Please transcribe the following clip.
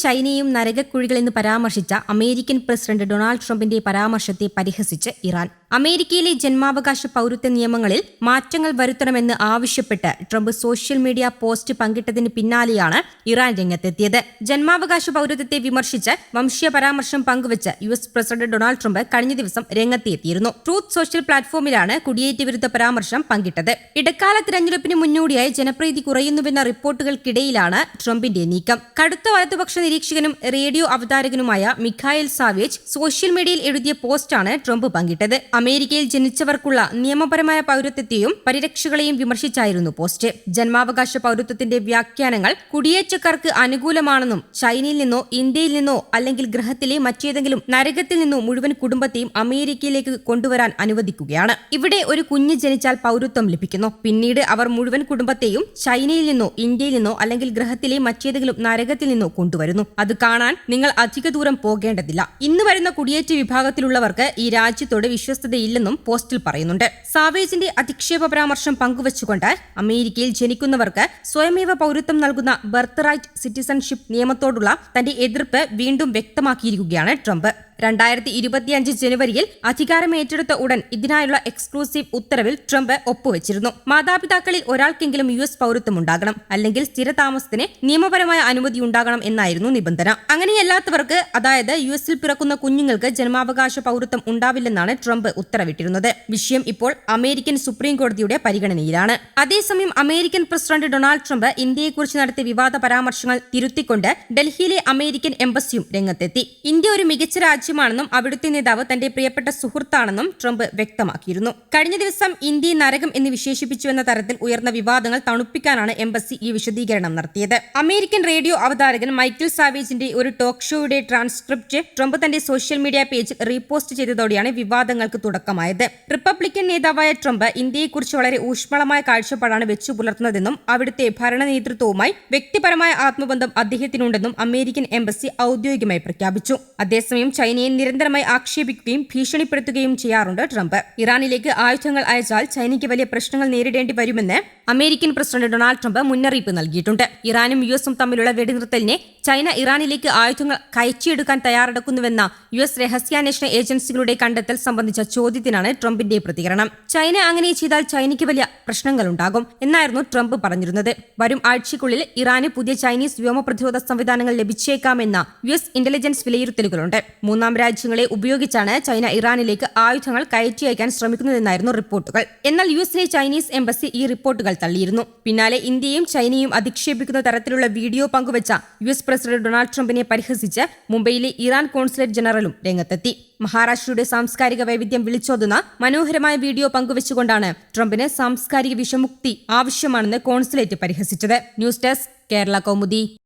ചൈനയും നരകക്കുഴികളെന്ന് പരാമർശിച്ച American president Donald ട്രംപിന്റെ പരാമർശത്തെ പരിഹസിച്ച് ഇറാൻ. അമേരിക്കയിലെ ജന്മാവകാശ പൗരത്വ നിയമങ്ങളിൽ മാറ്റങ്ങൾ വരുത്തണമെന്ന് ആവശ്യപ്പെട്ട് ട്രംപ് സോഷ്യൽ മീഡിയ പോസ്റ്റ് പങ്കിട്ടതിന് പിന്നാലെയാണ് ഇറാൻ രംഗത്തെത്തിയത്. ജന്മാവകാശ പൗരത്വത്തെ വിമർശിച്ച് വംശീയ പരാമർശം പങ്കുവച്ച് യുഎസ് പ്രസിഡന്റ് ഡൊണാൾഡ് ട്രംപ് കഴിഞ്ഞ ദിവസം രംഗത്തെത്തിയിരുന്നു. ട്രൂത്ത് സോഷ്യൽ പ്ലാറ്റ്ഫോമിലാണ് കുടിയേറ്റ വിരുദ്ധ പരാമർശം പങ്കിട്ടത്. ഇടക്കാല തിരഞ്ഞെടുപ്പിന് മുന്നോടിയായി ജനപ്രീതി കുറയുന്നുവെന്ന റിപ്പോർട്ടുകൾക്കിടയിലാണ് ട്രംപിന്റെ നീക്കം. കടുത്ത വലതുപക്ഷ നിരീക്ഷകനും റേഡിയോ അവതാരകനുമായ മിഖായേൽ സാവേജ് സോഷ്യൽ മീഡിയയിൽ എഴുതിയ പോസ്റ്റാണ് ട്രംപ് പങ്കിട്ടത്. അമേരിക്കയിൽ ജനിച്ചവർക്കുള്ള നിയമപരമായ പൗരത്വത്തെയും പരിരക്ഷകളെയും വിമർശിച്ചായിരുന്നു പോസ്റ്റ്. ജന്മാവകാശ പൗരത്വത്തിന്റെ വ്യാഖ്യാനങ്ങൾ കുടിയേറ്റക്കാർക്ക് അനുകൂലമാണെന്നും ചൈനയിൽ നിന്നോ ഇന്ത്യയിൽ നിന്നോ അല്ലെങ്കിൽ ഗ്രഹത്തിലെ മറ്റേതെങ്കിലും നരകത്തിൽ നിന്നോ മുഴുവൻ കുടുംബത്തെയും അമേരിക്കയിലേക്ക് കൊണ്ടുവരാൻ അനുവദിക്കുകയാണ്. ഇവിടെ ഒരു കുഞ്ഞ് ജനിച്ചാൽ പൗരത്വം ലഭിക്കുന്നു. പിന്നീട് അവർ മുഴുവൻ കുടുംബത്തെയും ചൈനയിൽ നിന്നോ ഇന്ത്യയിൽ നിന്നോ അല്ലെങ്കിൽ ഗ്രഹത്തിലെ മറ്റേതെങ്കിലും നരകത്തിൽ നിന്നോ കൊണ്ടുവരുന്നു. അത് കാണാൻ നിങ്ങൾ അധിക ദൂരം പോകേണ്ടതില്ല. ഇന്ന് വരുന്ന കുടിയേറ്റ വിഭാഗത്തിലുള്ളവർക്ക് ഈ രാജ്യത്തോട് വിശ്വസ്തതയില്ലെന്നും പോസ്റ്റിൽ പറയുന്നുണ്ട്. സാവേജിന്റെ അധിക്ഷേപ പരാമർശം പങ്കുവച്ചുകൊണ്ട് അമേരിക്കയിൽ ജനിക്കുന്നവർക്ക് സ്വയമേവ പൗരത്വം നൽകുന്ന ബർത്ത് റൈറ്റ് സിറ്റിസൺഷിപ്പ് നിയമത്തോടുള്ള തന്റെ എതിർപ്പ് വീണ്ടും വ്യക്തമാക്കിയിരിക്കുകയാണ് ട്രംപ്. 2025 ജനുവരിയിൽ അധികാരമേറ്റെടുത്ത ഉടൻ ഇതിനായുള്ള എക്സ്ക്ലൂസീവ് ഉത്തരവിൽ ട്രംപ് ഒപ്പുവെച്ചിരുന്നു. മാതാപിതാക്കളിൽ ഒരാൾക്കെങ്കിലും യുഎസ് പൗരത്വം ഉണ്ടാകണം, അല്ലെങ്കിൽ സ്ഥിരതാമസത്തിന് നിയമപരമായ അനുമതി ഉണ്ടാകണം എന്നായിരുന്നു നിബന്ധന. അങ്ങനെയല്ലാത്തവർക്ക്, അതായത് യുഎസിൽ പിറക്കുന്ന കുഞ്ഞുങ്ങൾക്ക് ജന്മാവകാശ പൗരത്വം ഉണ്ടാവില്ലെന്നാണ് ട്രംപ് ഉത്തരവിട്ടിരുന്നത്. വിഷയം ഇപ്പോൾ അമേരിക്കൻ സുപ്രീം കോടതിയുടെ പരിഗണനയിലാണ്. അതേസമയം അമേരിക്കൻ പ്രസിഡന്റ് ഡൊണാൾഡ് ട്രംപ് ഇന്ത്യയെക്കുറിച്ച് നടത്തിയ വിവാദ പരാമർശങ്ങൾ തിരുത്തിക്കൊണ്ട് ഡൽഹിയിലെ അമേരിക്കൻ എംബസിയും രംഗത്തെത്തി. ഇന്ത്യ ഒരു മികച്ച രാജ്യമാണെന്നും അവിടുത്തെ നേതാവ് തന്റെ പ്രിയപ്പെട്ട സുഹൃത്താണെന്നും ട്രംപ് വ്യക്തമാക്കിയിരുന്നു. കഴിഞ്ഞ ദിവസം ഇന്ത്യയെ നരകം എന്ന് വിശേഷിപ്പിച്ചുവെന്ന തരത്തിൽ ഉയർന്ന വിവാദങ്ങൾ തണുപ്പിക്കാനാണ് എംബസി ഈ വിശദീകരണം നടത്തിയത്. അമേരിക്കൻ റേഡിയോ അവതാരകൻ മൈക്കിൾ സാവേജിന്റെ ഒരു ടോക്ക് ഷോയുടെ ട്രാൻസ്ക്രിപ്റ്റ് ട്രംപ് തന്റെ സോഷ്യൽ മീഡിയ പേജിൽ റീപോസ്റ്റ് ചെയ്തതോടെയാണ് വിവാദങ്ങൾക്ക് തുടക്കമായത്. റിപ്പബ്ലിക്കൻ നേതാവായ ട്രംപ് ഇന്ത്യയെക്കുറിച്ച് വളരെ ഊഷ്മളമായ കാഴ്ചപ്പാടാണ് വെച്ചു പുലർത്തുന്നതെന്നും അവിടുത്തെ ഭരണ നേതൃത്വവുമായി വ്യക്തിപരമായ ആത്മബന്ധം അദ്ദേഹത്തിനുണ്ടെന്നും അമേരിക്കൻ എംബസി ഔദ്യോഗികമായി പ്രഖ്യാപിച്ചു. അതേസമയം ചൈനയെ നിരന്തരമായി ആക്ഷേപിക്കുകയും ഭീഷണിപ്പെടുത്തുകയും ചെയ്യാറുണ്ട് ട്രംപ്. ഇറാനിലേക്ക് ആയുധങ്ങൾ അയച്ചാൽ ചൈനയ്ക്ക് വലിയ പ്രശ്നങ്ങൾ നേരിടേണ്ടി വരുമെന്ന് അമേരിക്കൻ പ്രസിഡന്റ് ഡൊണാൾഡ് ട്രംപ് മുന്നറിയിപ്പ് നൽകിയിട്ടുണ്ട്. ഇറാനും യുഎസും തമ്മിലുള്ള വെടിനിർത്തലിനെ ചൈന ഇറാനിലേക്ക് ആയുധങ്ങൾ കയറ്റിയെടുക്കാൻ തയ്യാറെടുക്കുന്നുവെന്ന യുഎസ് രഹസ്യാന്വേഷണ ഏജൻസികളുടെ കണ്ടെത്തൽ സംബന്ധിച്ച ചോദ്യത്തിനാണ് ട്രംപിന്റെ പ്രതികരണം. ചൈന അങ്ങനെ ചെയ്താൽ ചൈനയ്ക്ക് വലിയ പ്രശ്നങ്ങളുണ്ടാകും എന്നായിരുന്നു ട്രംപ് പറഞ്ഞിരുന്നത്. വരും ആഴ്ചയ്ക്കുള്ളിൽ ഇറാന് പുതിയ ചൈനീസ് വ്യോമ പ്രതിരോധ സംവിധാനങ്ങൾ ലഭിച്ചേക്കാമെന്ന യുഎസ് ഇന്റലിജൻസ് വിലയിരുത്തലുകളുണ്ട്. മൂന്നാം രാജ്യങ്ങളെ ഉപയോഗിച്ചാണ് ചൈന ഇറാനിലേക്ക് ആയുധങ്ങൾ കയറ്റി അയക്കാൻ ശ്രമിക്കുന്നതെന്നായിരുന്നു റിപ്പോർട്ടുകൾ. എന്നാൽ യുഎസിലെ ചൈനീസ് എംബസി ഈ റിപ്പോർട്ടുകൾ തള്ളിയിരുന്നു. പിന്നാലെ ഇന്ത്യയും ചൈനയും അധിക്ഷേപിക്കുന്ന തരത്തിലുള്ള വീഡിയോ പങ്കുവച്ച യുഎസ് പ്രസിഡന്റ് ഡൊണാൾഡ് ട്രംപിനെ പരിഹസിച്ച് മുംബൈയിലെ ഇറാൻ കോൺസുലേറ്റ് ജനറലും രംഗത്തെത്തി. മഹാരാഷ്ട്രയുടെ സാംസ്കാരിക വൈവിധ്യം വിളിച്ചോതുന്ന മനോഹരമായ വീഡിയോ പങ്കുവച്ചുകൊണ്ടാണ് ട്രംപിന് സാംസ്കാരിക വിഷമുക്തി ആവശ്യമാണെന്ന് consulate പരിഹസിച്ചത്. News desk, Kerala Kaumudi.